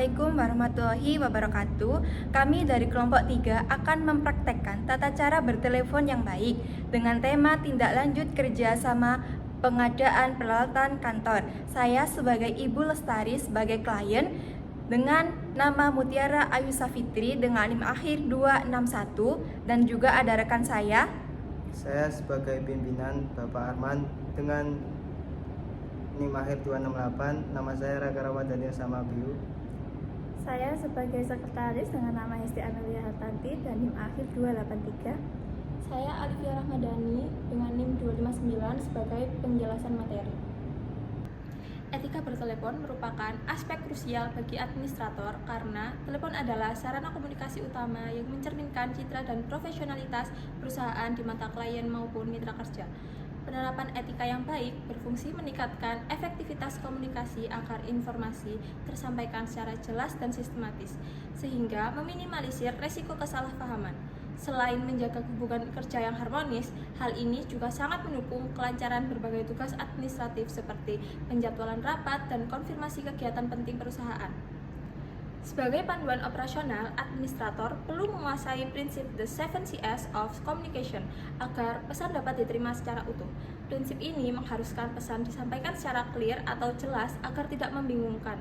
Assalamualaikum warahmatullahi wabarakatuh. Kami dari kelompok 3 akan mempraktekkan tata cara bertelepon yang baik dengan tema tindak lanjut kerjasama pengadaan peralatan kantor. Saya sebagai Ibu Lestari sebagai klien dengan nama Mutiara Ayu Safitri dengan NIM akhir 261 dan juga ada rekan saya. Saya sebagai pimpinan Bapak Arman dengan NIM akhir 268. Nama saya Raka Ramadhani Samabiu. Saya sebagai sekretaris dengan nama Hesti Amelia Hartanti dan NIM akhir 283. Saya Alifia Rahmadani dengan NIM 259 sebagai penjelasan materi. Etika bertelepon merupakan aspek krusial bagi administrator karena telepon adalah sarana komunikasi utama yang mencerminkan citra dan profesionalitas perusahaan di mata klien maupun mitra kerja. Penerapan etika yang baik berfungsi meningkatkan efektivitas komunikasi agar informasi tersampaikan secara jelas dan sistematis, sehingga meminimalisir resiko kesalahpahaman. Selain menjaga hubungan kerja yang harmonis, hal ini juga sangat mendukung kelancaran berbagai tugas administratif seperti penjadwalan rapat dan konfirmasi kegiatan penting perusahaan. Sebagai panduan operasional, administrator perlu menguasai prinsip The 7 Cs of Communication agar pesan dapat diterima secara utuh. Prinsip ini mengharuskan pesan disampaikan secara clear atau jelas agar tidak membingungkan.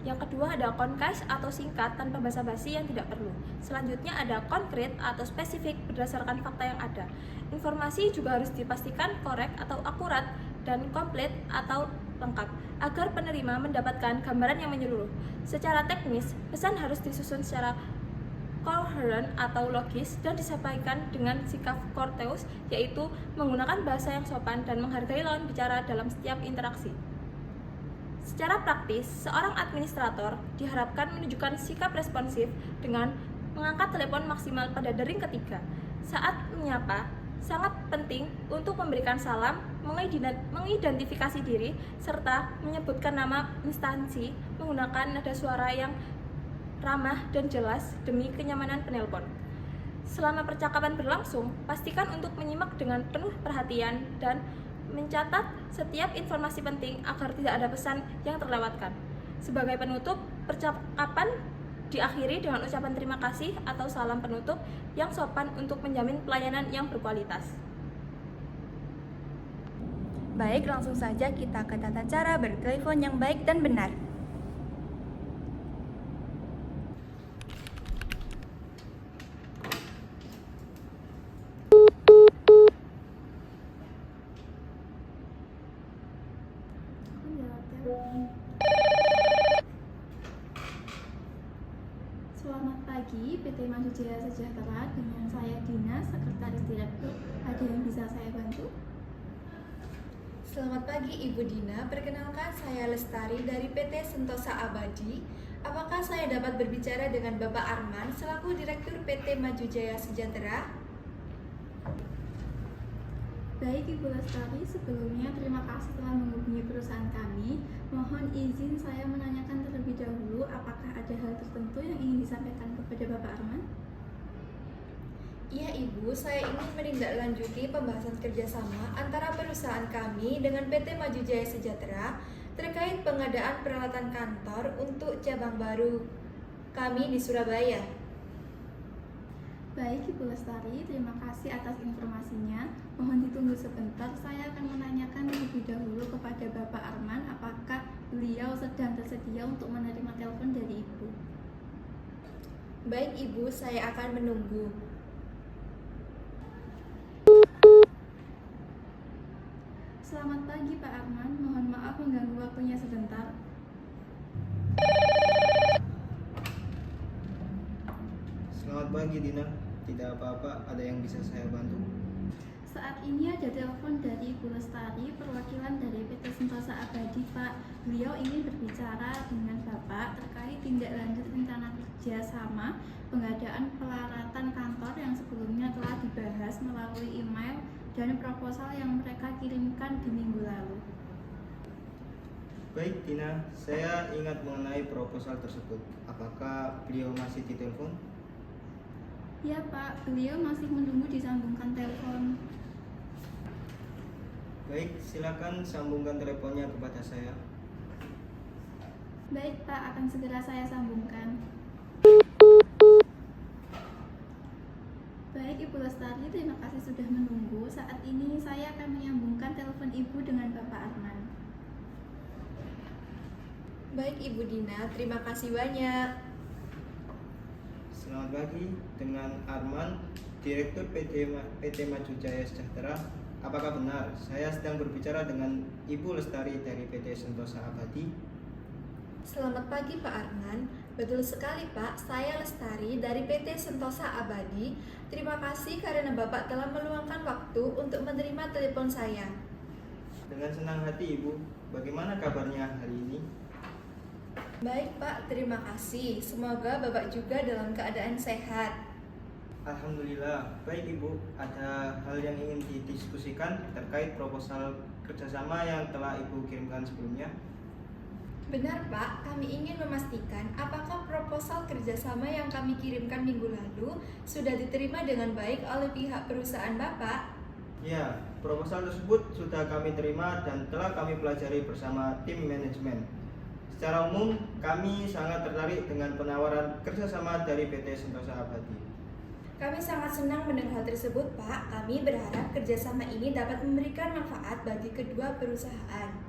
Yang kedua ada concise atau singkat tanpa basa-basi yang tidak perlu. Selanjutnya ada konkret atau spesifik berdasarkan fakta yang ada. Informasi juga harus dipastikan korek atau akurat dan komplit atau lengkap agar penerima mendapatkan gambaran yang menyeluruh. Secara teknis, pesan harus disusun secara coherent atau logis dan disampaikan dengan sikap courteous, yaitu menggunakan bahasa yang sopan dan menghargai lawan bicara dalam setiap interaksi. Secara praktis, seorang administrator diharapkan menunjukkan sikap responsif dengan mengangkat telepon maksimal pada dering ketiga. Saat menyapa, sangat penting untuk memberikan salam, mengidentifikasi diri, serta menyebutkan nama instansi menggunakan nada suara yang ramah dan jelas demi kenyamanan penelpon. Selama percakapan berlangsung, pastikan untuk menyimak dengan penuh perhatian dan mencatat setiap informasi penting agar tidak ada pesan yang terlewatkan. Sebagai penutup, percakapan diakhiri dengan ucapan terima kasih atau salam penutup yang sopan untuk menjamin pelayanan yang berkualitas. Baik, langsung saja kita ke tata cara bertelepon yang baik dan benar. Selamat pagi, PT Maju Jaya Sejahtera dengan saya Dina, Sekretaris Direktur. Ada yang bisa saya bantu? Selamat pagi Ibu Dina, perkenalkan saya Lestari dari PT Sentosa Abadi. Apakah saya dapat berbicara dengan Bapak Arman selaku Direktur PT Maju Jaya Sejahtera? Baik Ibu Lestari, sebelumnya terima kasih telah menghubungi perusahaan kami. Mohon izin saya menanyakan terlebih dahulu, apakah ada hal tertentu yang ingin disampaikan kepada Bapak Arman? Iya Ibu, saya ingin menindaklanjuti pembahasan kerjasama antara perusahaan kami dengan PT Maju Jaya Sejahtera terkait pengadaan peralatan kantor untuk cabang baru kami di Surabaya. Baik Ibu Lestari, terima kasih atas informasinya. Mohon ditunggu sebentar, saya akan menanyakan terlebih dahulu kepada Bapak Arman apakah beliau sedang tersedia untuk menerima telepon dari Ibu. Baik Ibu, saya akan menunggu. Selamat pagi Pak Arman, mohon maaf mengganggu waktunya sebentar. Selamat pagi Dina. Tidak apa-apa, ada yang bisa saya bantu? Saat ini ada telepon dari Ibu Lestari, perwakilan dari PT Sentosa Abadi Pak. Beliau ingin berbicara dengan Bapak terkait tindak lanjut rencana kerjasama pengadaan peralatan kantor yang sebelumnya telah dibahas melalui email dan proposal yang mereka kirimkan di minggu lalu. Baik Dina, saya ingat mengenai proposal tersebut. Apakah beliau masih ditelepon? Ya Pak, beliau masih menunggu disambungkan telepon. Baik, silakan sambungkan teleponnya kepada saya. Baik Pak, akan segera saya sambungkan. Baik Ibu Lestari, terima kasih sudah menunggu. Saat ini saya akan menyambungkan telepon Ibu dengan Bapak Arman. Baik Ibu Dina, terima kasih banyak. Selamat pagi, dengan Arman, Direktur PT Maju Jaya Sejahtera. Apakah benar saya sedang berbicara dengan Ibu Lestari dari PT Sentosa Abadi? Selamat pagi Pak Arman. Betul sekali Pak, saya Lestari dari PT Sentosa Abadi. Terima kasih karena Bapak telah meluangkan waktu untuk menerima telepon saya. Dengan senang hati Ibu, bagaimana kabarnya hari ini? Baik Pak, terima kasih. Semoga Bapak juga dalam keadaan sehat. Alhamdulillah, baik Ibu. Ada hal yang ingin didiskusikan terkait proposal kerjasama yang telah Ibu kirimkan sebelumnya? Benar Pak, kami ingin memastikan apakah proposal kerjasama yang kami kirimkan minggu lalu sudah diterima dengan baik oleh pihak perusahaan Bapak. Ya, proposal tersebut sudah kami terima dan telah kami pelajari bersama tim manajemen. Secara umum, kami sangat tertarik dengan penawaran kerjasama dari PT Sentosa Abadi. Kami sangat senang mendengar hal tersebut Pak. Kami berharap kerjasama ini dapat memberikan manfaat bagi kedua perusahaan.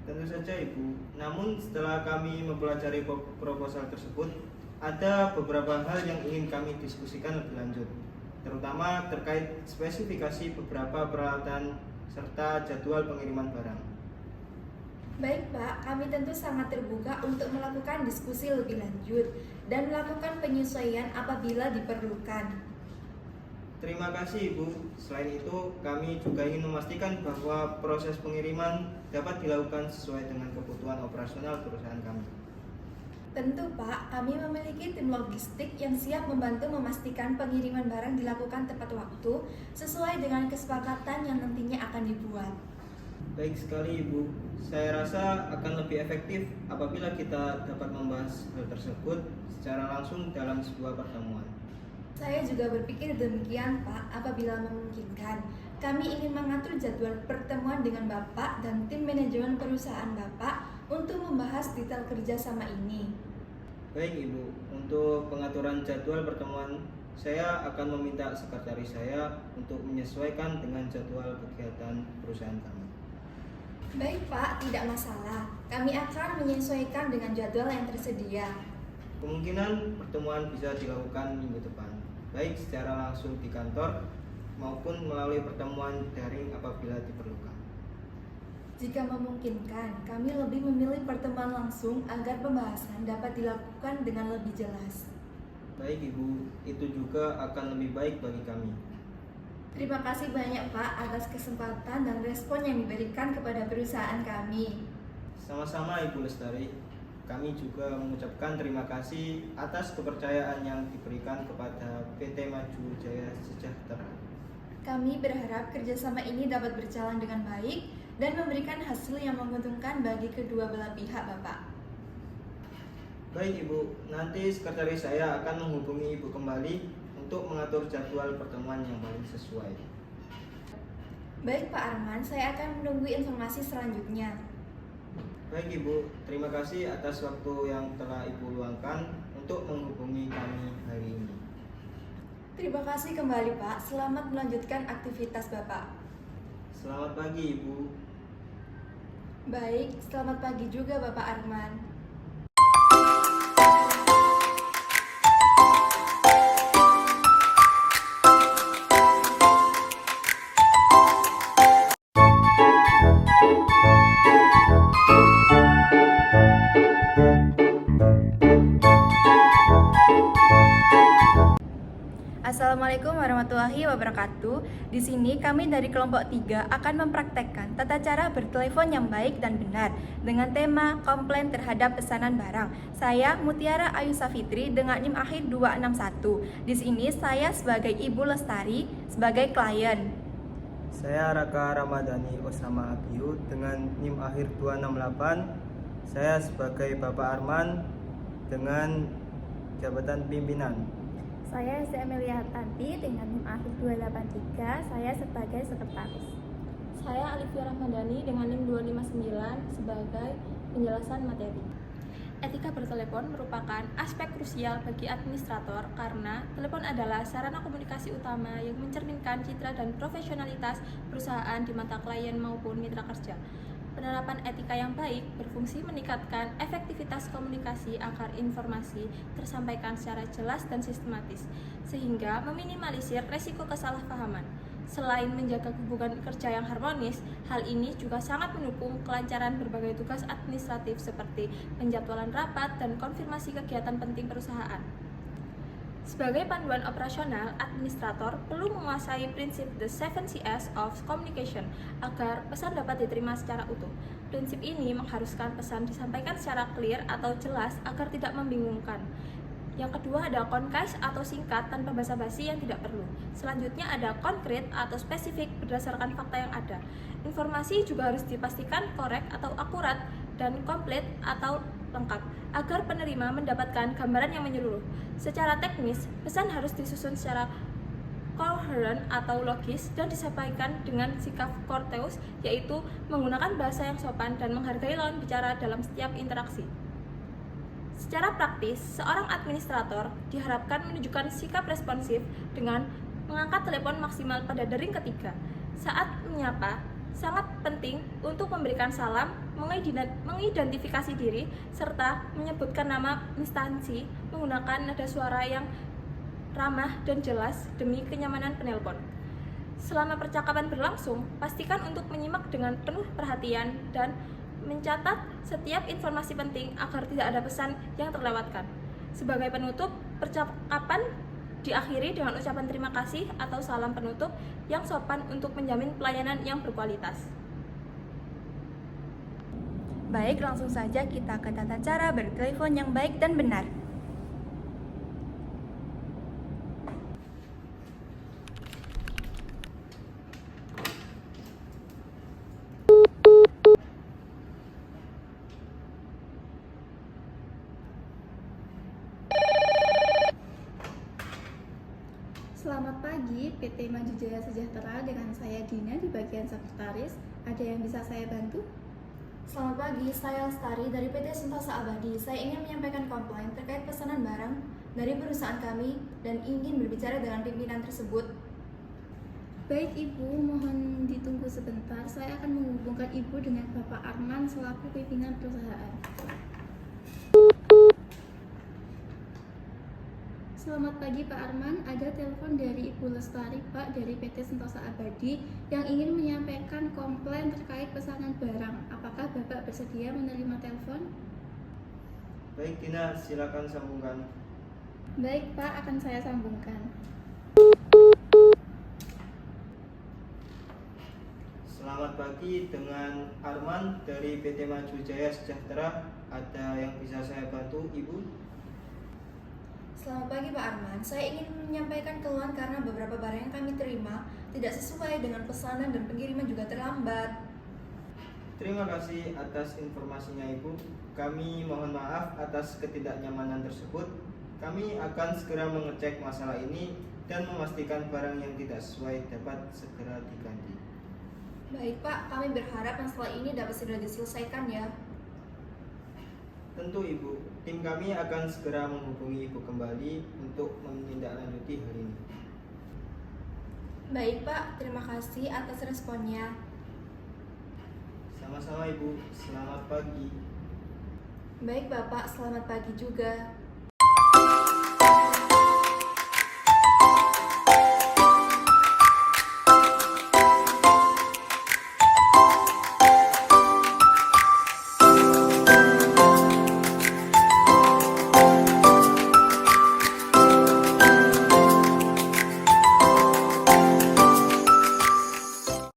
Tentu saja Ibu, namun setelah kami mempelajari proposal tersebut, ada beberapa hal yang ingin kami diskusikan lebih lanjut, terutama terkait spesifikasi beberapa peralatan serta jadwal pengiriman barang. Baik Pak, kami tentu sangat terbuka untuk melakukan diskusi lebih lanjut dan melakukan penyesuaian apabila diperlukan. Terima kasih Ibu. Selain itu, kami juga ingin memastikan bahwa proses pengiriman dapat dilakukan sesuai dengan kebutuhan operasional perusahaan kami. Tentu Pak, kami memiliki tim logistik yang siap membantu memastikan pengiriman barang dilakukan tepat waktu sesuai dengan kesepakatan yang nantinya akan dibuat. Baik sekali Ibu, saya rasa akan lebih efektif apabila kita dapat membahas hal tersebut secara langsung dalam sebuah pertemuan. Saya juga berpikir demikian Pak, apabila memungkinkan. Kami ingin mengatur jadwal pertemuan dengan Bapak dan tim manajemen perusahaan Bapak untuk membahas detail kerjasama ini. Baik Ibu, untuk pengaturan jadwal pertemuan, saya akan meminta sekretaris saya untuk menyesuaikan dengan jadwal kegiatan perusahaan kami. Baik Pak, tidak masalah. Kami akan menyesuaikan dengan jadwal yang tersedia. Kemungkinan pertemuan bisa dilakukan minggu depan, baik secara langsung di kantor maupun melalui pertemuan daring apabila diperlukan. Jika memungkinkan, kami lebih memilih pertemuan langsung agar pembahasan dapat dilakukan dengan lebih jelas. Baik Ibu, itu juga akan lebih baik bagi kami. Terima kasih banyak Pak atas kesempatan dan respon yang diberikan kepada perusahaan kami. Sama-sama Ibu Lestari, kami juga mengucapkan terima kasih atas kepercayaan yang diberikan kepada PT Maju Jaya Sejahtera. Kami berharap kerjasama ini dapat berjalan dengan baik dan memberikan hasil yang menguntungkan bagi kedua belah pihak Bapak. Baik Ibu, nanti sekretaris saya akan menghubungi Ibu kembali untuk mengatur jadwal pertemuan yang paling sesuai. Baik Pak Arman, saya akan menunggu informasi selanjutnya. Baik Ibu, terima kasih atas waktu yang telah Ibu luangkan untuk menghubungi kami hari ini. Terima kasih kembali Pak, selamat melanjutkan aktivitas Bapak. Selamat pagi Ibu. Baik, selamat pagi juga Bapak Arman. Assalamualaikum warahmatullahi wabarakatuh. Di sini kami dari kelompok 3 akan mempraktekkan tata cara bertelepon yang baik dan benar dengan tema komplain terhadap pesanan barang. Saya Mutiara Ayu Safitri dengan NIM akhir 261. Di sini saya sebagai Ibu Lestari sebagai klien. Saya Raka Ramadhani Osama Abiu dengan NIM akhir 268. Saya sebagai Bapak Arman dengan jabatan pimpinan. Saya Amelia Tanti dengan NIM akhir 283, saya sebagai sekretaris. Saya Alifia Rahmadani dengan NIM 259 sebagai penjelasan materi. Etika bertelepon merupakan aspek krusial bagi administrator karena telepon adalah sarana komunikasi utama yang mencerminkan citra dan profesionalitas perusahaan di mata klien maupun mitra kerja. Penerapan etika yang baik berfungsi meningkatkan efektivitas komunikasi agar informasi tersampaikan secara jelas dan sistematis, sehingga meminimalisir resiko kesalahpahaman. Selain menjaga hubungan kerja yang harmonis, hal ini juga sangat mendukung kelancaran berbagai tugas administratif seperti penjadwalan rapat dan konfirmasi kegiatan penting perusahaan. Sebagai panduan operasional, administrator perlu menguasai prinsip The 7 Cs of Communication agar pesan dapat diterima secara utuh. Prinsip ini mengharuskan pesan disampaikan secara clear atau jelas agar tidak membingungkan. Yang kedua ada concise atau singkat tanpa basa-basi yang tidak perlu. Selanjutnya ada konkret atau spesifik berdasarkan fakta yang ada. Informasi juga harus dipastikan korek atau akurat dan komplit atau lengkap agar penerima mendapatkan gambaran yang menyeluruh. Secara teknis, pesan harus disusun secara coherent atau logis dan disampaikan dengan sikap courteous, yaitu menggunakan bahasa yang sopan dan menghargai lawan bicara dalam setiap interaksi. Secara praktis, seorang administrator diharapkan menunjukkan sikap responsif dengan mengangkat telepon maksimal pada dering ketiga. Saat menyapa, sangat penting untuk memberikan salam, mengidentifikasi diri, serta menyebutkan nama instansi menggunakan nada suara yang ramah dan jelas demi kenyamanan penelpon. Selama percakapan berlangsung, pastikan untuk menyimak dengan penuh perhatian dan mencatat setiap informasi penting agar tidak ada pesan yang terlewatkan. Sebagai penutup, percakapan diakhiri dengan ucapan terima kasih atau salam penutup yang sopan untuk menjamin pelayanan yang berkualitas. Baik, langsung saja kita ke tata cara bertelepon yang baik dan benar. Selamat pagi, PT Maju Jaya Sejahtera dengan saya Dina di bagian sekretaris. Ada yang bisa saya bantu? Selamat pagi, saya Lestari dari PT Sentosa Abadi. Saya ingin menyampaikan komplain terkait pesanan barang dari perusahaan kami dan ingin berbicara dengan pimpinan tersebut. Baik Ibu, mohon ditunggu sebentar. Saya akan menghubungkan Ibu dengan Bapak Arman selaku pimpinan perusahaan. Selamat pagi Pak Arman, ada telepon dari Ibu Lestari Pak dari PT Sentosa Abadi yang ingin menyampaikan komplain terkait pesanan barang. Apakah Bapak bersedia menerima telepon? Baik Dina, silakan sambungkan. Baik Pak, akan saya sambungkan. Selamat pagi, dengan Arman dari PT Maju Jaya Sejahtera. Ada yang bisa saya bantu Ibu? Selamat pagi Pak Arman, saya ingin menyampaikan keluhan karena beberapa barang yang kami terima tidak sesuai dengan pesanan dan pengiriman juga terlambat. Terima kasih atas informasinya Ibu. Kami mohon maaf atas ketidaknyamanan tersebut. Kami akan segera mengecek masalah ini dan memastikan barang yang tidak sesuai dapat segera diganti. Baik Pak, kami berharap masalah ini dapat segera diselesaikan ya. Tentu Ibu, tim kami akan segera menghubungi Ibu kembali untuk menindaklanjuti hal ini. Baik Pak, terima kasih atas responnya. Sama-sama Ibu, selamat pagi. Baik Bapak, selamat pagi juga.